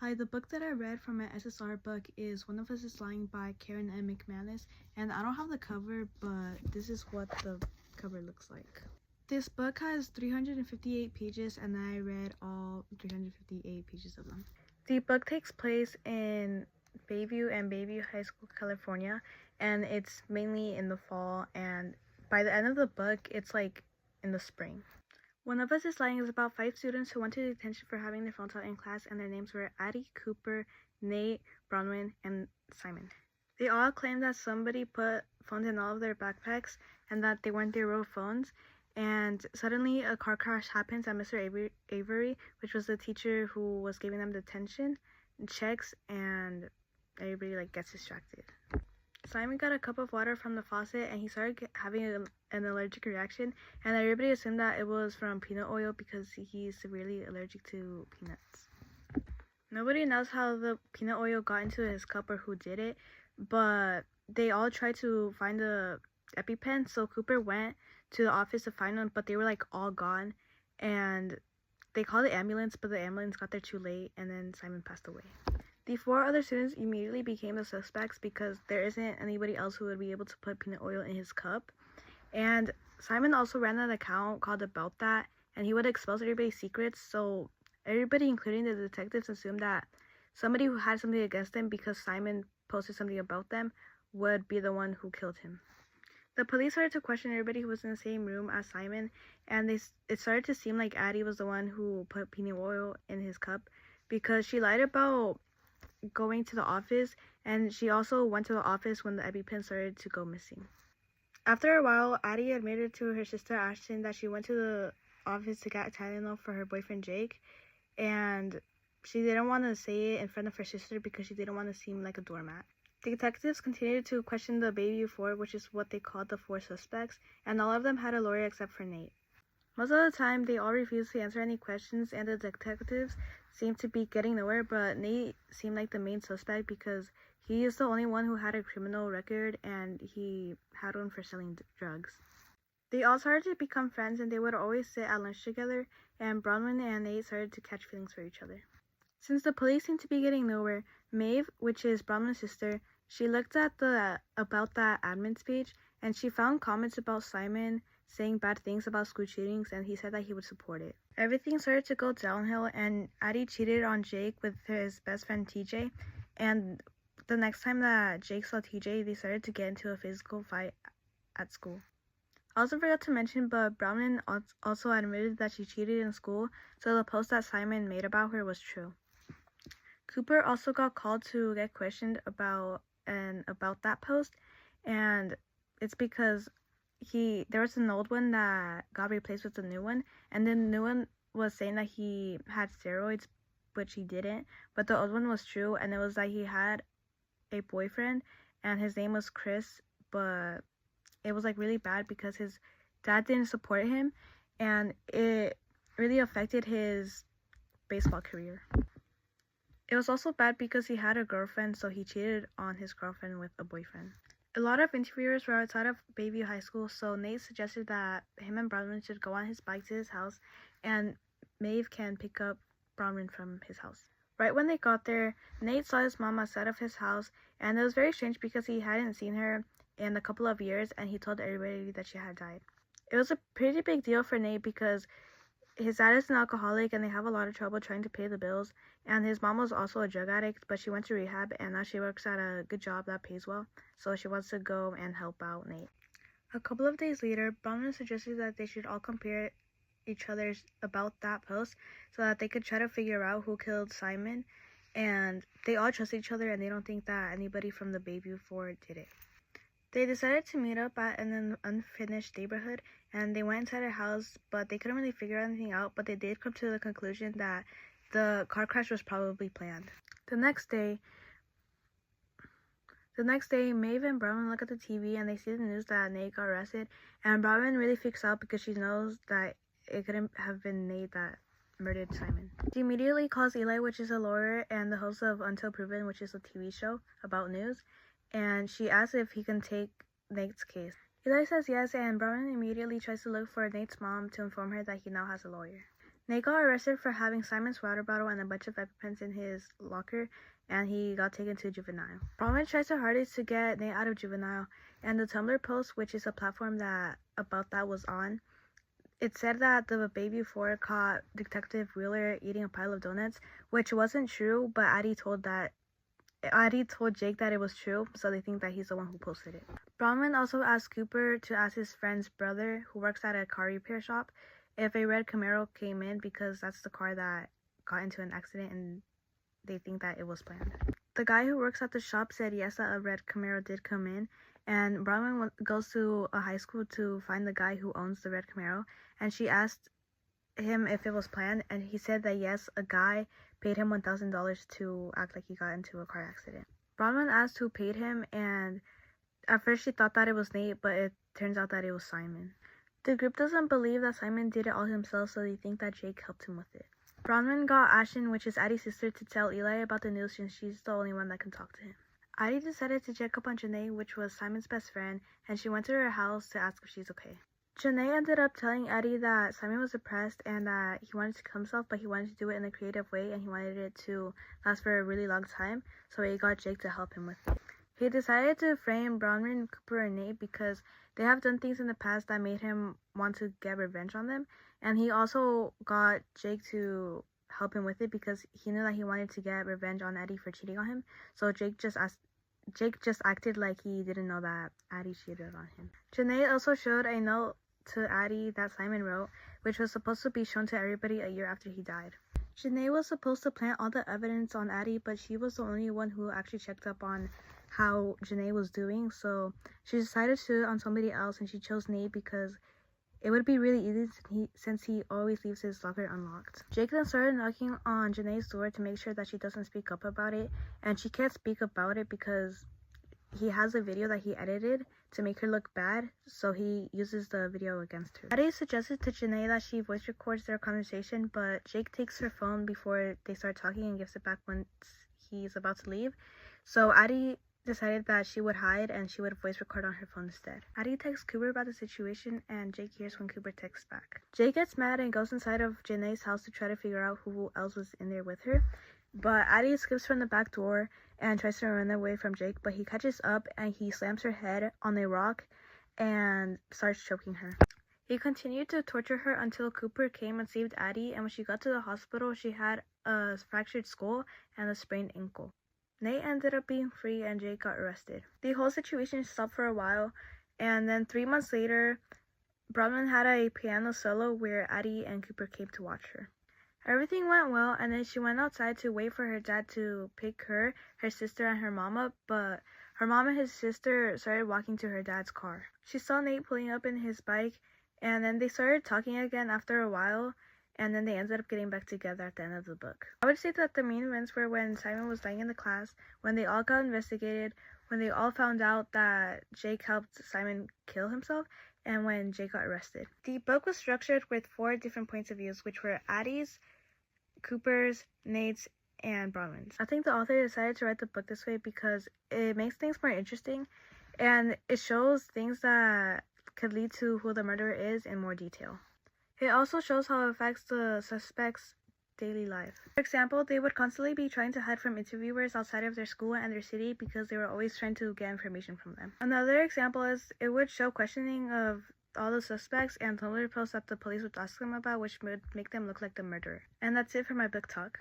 Hi, the book that I read from my SSR book is One of Us is Lying by Karen M. McManus, and I don't have the cover, but this is what the cover looks like. This book has 358 pages, and I read all 358 pages of them. The book takes place in Bayview and Bayview High School, California, and it's mainly in the fall, and by the end of the book, it's like in the spring. One of Us is Lying is about 5 students who went to detention for having their phones out in class, and their names were Addie, Cooper, Nate, Bronwyn, and Simon. They all claimed that somebody put phones in all of their backpacks and that they weren't their real phones. And suddenly a car crash happens, and Mr. Avery, which was the teacher who was giving them detention, checks, and everybody gets distracted. Simon got a cup of water from the faucet and he started having an allergic reaction, and everybody assumed that it was from peanut oil because he's severely allergic to peanuts. Nobody knows how the peanut oil got into his cup or who did it, but they all tried to find the EpiPen, so Cooper went to the office to find them, but they were all gone, and they called the ambulance, but the ambulance got there too late, and then Simon passed away. The 4 other students immediately became the suspects because there isn't anybody else who would be able to put peanut oil in his cup. And Simon also ran an account called About That, and he would expose everybody's secrets, so everybody, including the detectives, assumed that somebody who had something against him because Simon posted something about them would be the one who killed him. The police started to question everybody who was in the same room as Simon, and it started to seem like Addie was the one who put peanut oil in his cup because she lied about going to the office, and she also went to the office when the EpiPen started to go missing. After a while, Addie admitted to her sister Ashton that she went to the office to get Tylenol for her boyfriend Jake, and she didn't want to say it in front of her sister because she didn't want to seem like a doormat. The detectives continued to question the Bayview 4, which is what they called the 4 suspects, and all of them had a lawyer except for Nate. Most of the time, they all refused to answer any questions, and the detectives seemed to be getting nowhere, but Nate seemed like the main suspect because he is the only one who had a criminal record, and he had one for selling drugs. They all started to become friends, and they would always sit at lunch together, and Bronwyn and Nate started to catch feelings for each other. Since the police seemed to be getting nowhere, Maeve, which is Bronwyn's sister, she looked at the About That admin's page, and she found comments about Simon saying bad things about school shootings, and he said that he would support it. Everything started to go downhill, and Addie cheated on Jake with his best friend TJ, and the next time that Jake saw TJ, they started to get into a physical fight at school. I also forgot to mention, but Bronwyn also admitted that she cheated in school, so the post that Simon made about her was true. Cooper also got called to get questioned about that post, and it's because there was an old one that got replaced with a new one, and then the new one was saying that he had steroids, which he didn't, but the old one was true, and it was that he had a boyfriend and his name was Chris, but it was really bad because his dad didn't support him, and it really affected his baseball career. It was also bad because he had a girlfriend, so he cheated on his girlfriend with a boyfriend. A lot of interviewers were outside of Bayview High School, so Nate suggested that him and Bronwyn should go on his bike to his house, and Maeve can pick up Bronwyn from his house. Right when they got there, Nate saw his mom outside of his house, and it was very strange because he hadn't seen her in a couple of years, and he told everybody that she had died. It was a pretty big deal for Nate because his dad is an alcoholic and they have a lot of trouble trying to pay the bills, and his mom was also a drug addict, but she went to rehab and now she works at a good job that pays well, so she wants to go and help out Nate. A couple of days later, Bronwyn suggested that they should all compare each other's About That post so that they could try to figure out who killed Simon, and they all trust each other and they don't think that anybody from the Bayview 4 did it. They decided to meet up at an unfinished neighborhood, and they went inside a house, but they couldn't really figure anything out, but they did come to the conclusion that the car crash was probably planned. The next day, Maeve and Bronwyn look at the TV and they see the news that Nate got arrested, and Bronwyn really freaks out because she knows that it couldn't have been Nate that murdered Simon. She immediately calls Eli, which is a lawyer and the host of Until Proven, which is a TV show about news, and she asks if he can take Nate's case. Eli says yes, and Bronwyn immediately tries to look for Nate's mom to inform her that he now has a lawyer. Nate got arrested for having Simon's water bottle and a bunch of EpiPens in his locker, and he got taken to juvenile. Bronwyn tries her hardest to get Nate out of juvenile, and the Tumblr post, which is a platform that was on, it said that the baby 4 caught Detective Wheeler eating a pile of donuts, which wasn't true, but Addie told Jake that it was true, so they think that he's the one who posted it. Bronwyn also asked Cooper to ask his friend's brother, who works at a car repair shop, if a red Camaro came in, because that's the car that got into an accident and they think that it was planned. The guy who works at the shop said yes, that a red Camaro did come in, and Bronwyn goes to a high school to find the guy who owns the red Camaro, and she asked him if it was planned, and he said that yes, a guy paid him $1,000 to act like he got into a car accident. Bronwyn asked who paid him, and at first she thought that it was Nate, but it turns out that it was Simon. The group doesn't believe that Simon did it all himself, so they think that Jake helped him with it. Bronwyn got Ashton, which is Addie's sister, to tell Eli about the news since she's the only one that can talk to him. Addie decided to check up on Janae, which was Simon's best friend, and she went to her house to ask if she's okay. Janae ended up telling Addie that Simon was depressed and that he wanted to kill himself, but he wanted to do it in a creative way and he wanted it to last for a really long time, so he got Jake to help him with it. He decided to frame Bronwyn, Cooper, and Nate because they have done things in the past that made him want to get revenge on them, and he also got Jake to help him with it because he knew that he wanted to get revenge on Addie for cheating on him, so Jake just acted like he didn't know that Addie cheated on him. Janae also showed a note to Addie that Simon wrote, which was supposed to be shown to everybody a year after he died. Janae was supposed to plant all the evidence on Addie, but she was the only one who actually checked up on how Janae was doing, so she decided to do it on somebody else, and she chose Nate because it would be really easy since he always leaves his locker unlocked. Jake then started knocking on Janae's door to make sure that she doesn't speak up about it, and she can't speak about it because he has a video that he edited to make her look bad, so he uses the video against her. Addie suggested to Janae that she voice records their conversation, but Jake takes her phone before they start talking and gives it back once he's about to leave, so Addie decided that she would hide and she would voice record on her phone instead. Addie texts Cooper about the situation and Jake hears when Cooper texts back. Jake gets mad and goes inside of Janae's house to try to figure out who else was in there with her, but Addie escapes from the back door and tries to run away from Jake, but he catches up and he slams her head on a rock and starts choking her. He continued to torture her until Cooper came and saved Addie, and when she got to the hospital, she had a fractured skull and a sprained ankle. Nate ended up being free and Jake got arrested. The whole situation stopped for a while, and then 3 months later, Bronwyn had a piano solo where Addie and Cooper came to watch her. Everything went well, and then she went outside to wait for her dad to pick her, her sister, and her mom up, but her mom and his sister started walking to her dad's car. She saw Nate pulling up in his bike, and then they started talking again after a while, and then they ended up getting back together at the end of the book. I would say that the main events were when Simon was dying in the class, when they all got investigated, when they all found out that Jake helped Simon kill himself, and when Jake got arrested. The book was structured with 4 different points of views, which were Addie's, Cooper's, Nate's, and Bronwyn's. I think the author decided to write the book this way because it makes things more interesting, and it shows things that could lead to who the murderer is in more detail. It also shows how it affects the suspect's daily life. For example, they would constantly be trying to hide from interviewers outside of their school and their city because they were always trying to get information from them. Another example is it would show questioning of all the suspects and Tumblr posts that the police would ask them about, which would make them look like the murderer. And that's it for my book talk.